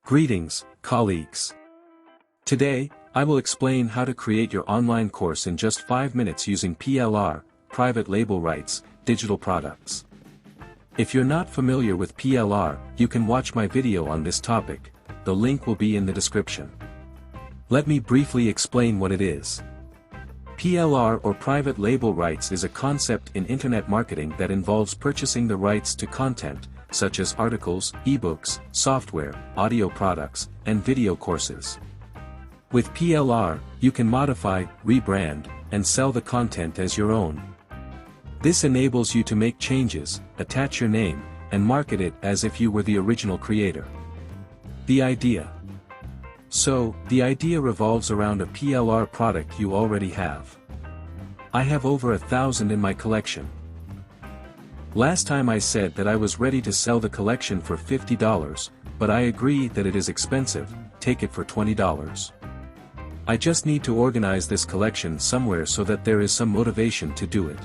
Greetings, colleagues. Today, I will explain how to create your online course in just 5 minutes using PLR, private label rights, digital products. If you're not familiar with PLR, you can watch my video on this topic, the link will be in the description. Let me briefly explain what it is. PLR or private label rights is a concept in internet marketing that involves purchasing the rights to content, such as articles, ebooks, software, audio products, and video courses. With PLR, you can modify, rebrand, and sell the content as your own. This enables you to make changes, attach your name, and market it as if you were the original creator. The idea revolves around a PLR product you already have. I have over 1,000 in my collection. Last time I said that I was ready to sell the collection for $50, but I agree that it is expensive, take it for $20. I just need to organize this collection somewhere so that there is some motivation to do it.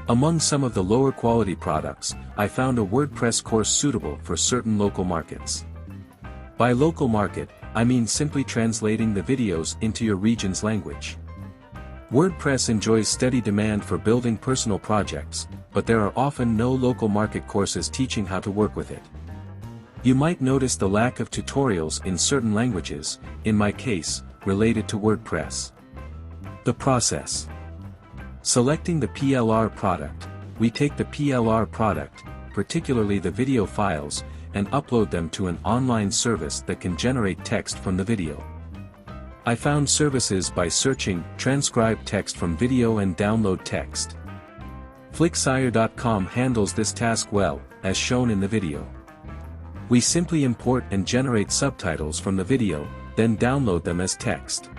Among some of the lower quality products, I found a WordPress course suitable for certain local markets. By local market, I mean simply translating the videos into your region's language. WordPress enjoys steady demand for building personal projects, but there are often no local market courses teaching how to work with it. You might notice the lack of tutorials in certain languages, in my case, related to WordPress. The process. Selecting the PLR product, we take the PLR product, particularly the video files, and upload them to an online service that can generate text from the video. I found services by searching, transcribe text from video and download text. Flicksire.com handles this task well, as shown in the video. We simply import and generate subtitles from the video, then download them as text.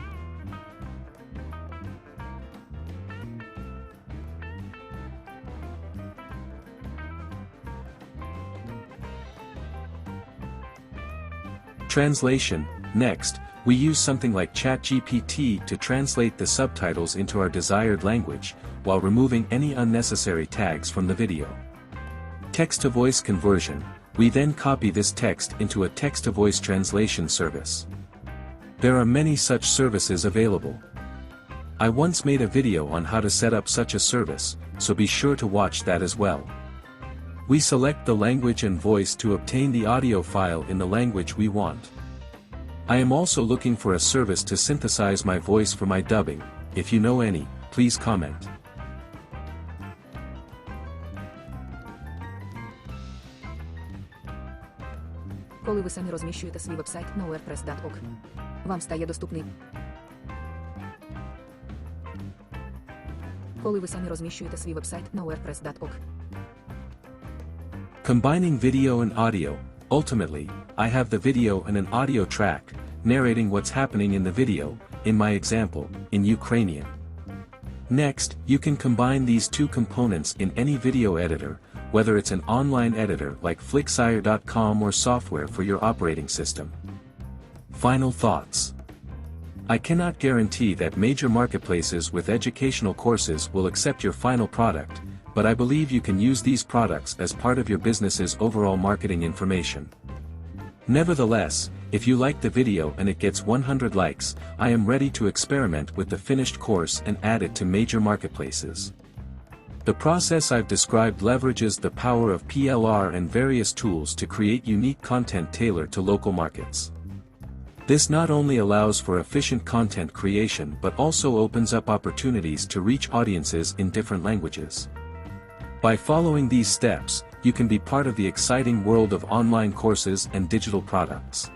Translation. Next, we use something like ChatGPT to translate the subtitles into our desired language, while removing any unnecessary tags from the video. Text-to-voice conversion. We then copy this text into a text-to-voice translation service. There are many such services available. I once made a video on how to set up such a service, so be sure to watch that as well. We select the language and voice to obtain the audio file in the language we want. I am also looking for a service to synthesize my voice for my dubbing. If you know any, please comment. Коли ви самі розміщуєте свій вебсайт на WordPress.org, вам стає доступний. Коли ви самі розміщуєте свій вебсайт на WordPress.org. Combining video and audio. Ultimately, I have the video and an audio track, narrating what's happening in the video, in my example, in Ukrainian. Next, you can combine these two components in any video editor, whether it's an online editor like Flicksire.com or software for your operating system. Final thoughts. I cannot guarantee that major marketplaces with educational courses will accept your final product, but I believe you can use these products as part of your business's overall marketing information. Nevertheless, if you like the video and it gets 100 likes, I am ready to experiment with the finished course and add it to major marketplaces. The process I've described leverages the power of PLR and various tools to create unique content tailored to local markets. This not only allows for efficient content creation but also opens up opportunities to reach audiences in different languages. By following these steps, you can be part of the exciting world of online courses and digital products.